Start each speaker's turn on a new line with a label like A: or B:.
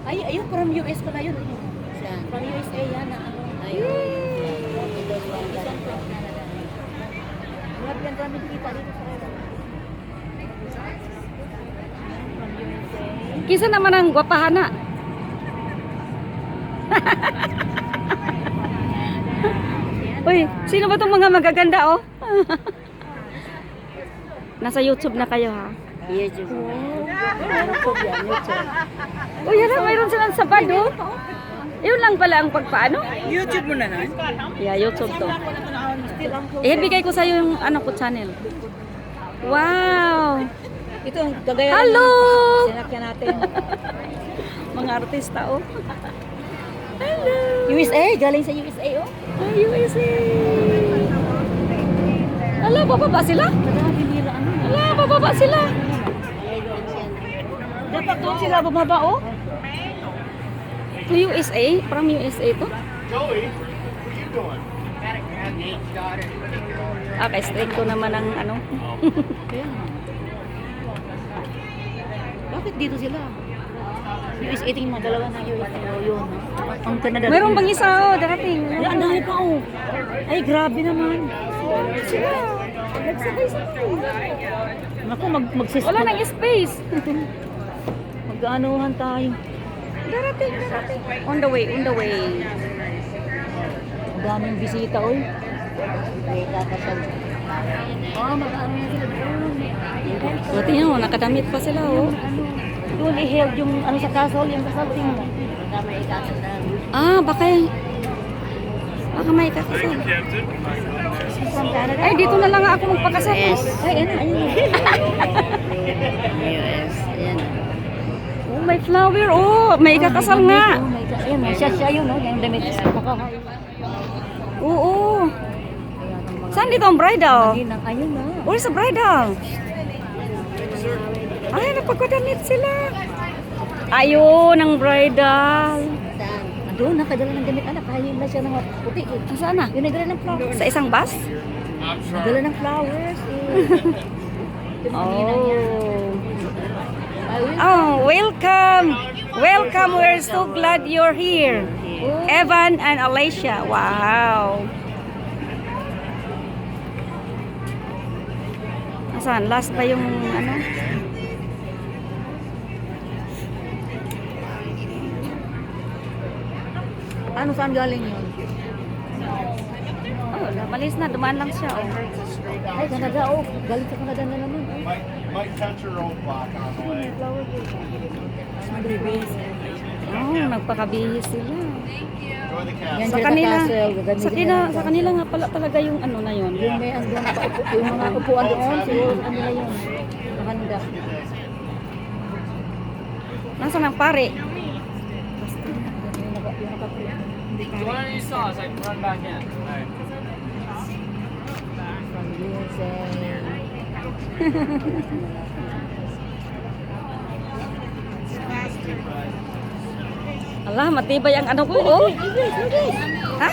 A: Ay, ayun, from US pala yun.
B: Saan?
A: From USA yan. Na, ano.
B: Ayun.
A: Grabe yan, grabe kita dito sa Ireland. From USA.
C: Kisa naman ang gwapahana. Uy, sino ba tong mga magaganda oh? Nasa YouTube na kayo ha?
B: YouTube.
A: YouTube yan, YouTube.
C: Uy, yan mayroon silang sabad oh. Yun lang pala ang pagpaano?
B: YouTube mo na nga?
C: Yeah, YouTube to. Eh, bigay ko sa'yo yung ano ko channel. Wow!
A: Ito ang gagaya.
C: Hello!
A: Sinakyan natin.
C: Mga artista oh. Hello!
A: USA, galing sa USA oh.
C: Ay, USA! Ala, bababa sila?
A: Grabe nila ano.
C: Ala, bababa sila?
A: Dapat doon sila bumaba oh.
C: To USA? From USA to?
D: Joey, where you going?
C: Okay, straight ko naman ang ano.
A: Kaya nga. Bakit dito sila? USA tingin mo, dalawa na USA. Oh, yun. Ang Canada.
C: Mayroon bang isa oh, darating?
A: Ay, ang dami pa oh. Ay, grabe naman.
C: Sila. Nagsabay-sabay.
A: Naku, magsis...
C: Wala nang space.
A: Mag-aanuhan tayo.
C: Darating, darating. On the way, on the way.
A: Ang daming bisita oy.
B: May kakasal.
A: Oh, mag-ano yan sila doon.
C: Buti nyo, nakadamit pa sila oh.
A: Doon i-held yung ano sa castle, yung kasal tingin mo.
B: Baka may kakasal.
C: Ah, baka may kakasal.
A: From Canada.
C: Ay, dito na lang ako magpakasal.
B: Yes.
A: Ay, ano, ayun.
B: US. Ayan.
C: Oh, may flower. Oh, may kakasal nga.
A: Oh my God. Ayun, may siya yun, no? Yung damit.
C: Oo. Saan dito ang bridal?
A: Ayun na.
C: Where's the bridal? Ay, napagkadamit sila. Ayun, ang bridal.
B: Saan?
A: Doon, nakadala ng damit. Anak, kahin na siya ng puti.
C: Saan na?
A: Yung nagdala ng flowers.
C: Sa isang bus?
A: Nagdala ng flowers.
C: Oh, welcome. Welcome. We're so glad you're here. Evan and Alicia. Wow. Saan? Last pa yung ano?
A: Ano, saan galing yun?
C: Oh, namalis na. Dumaan lang siya. Oh.
A: Ay, Canada, oh. Galing sa Canada na naman. Oh.
D: Might touch your old block on the way.
C: Oh, nagpakabihis sila.
D: Enjoy the
A: Yan
D: castle.
C: Sa
A: sila
C: kanila,
A: castle, gagamitin nila.
C: sa kanila nga pala talaga yung ano na yun.
A: Yung may andun na paupo, yung mga upuan doon, siguro kanila yun. Nakanda.
C: Nasaan ang pare?
E: Do you want any sauce? I can run back in. Alright.
A: From USA.
C: Ala, matibay ang ano ko, oh. Ha?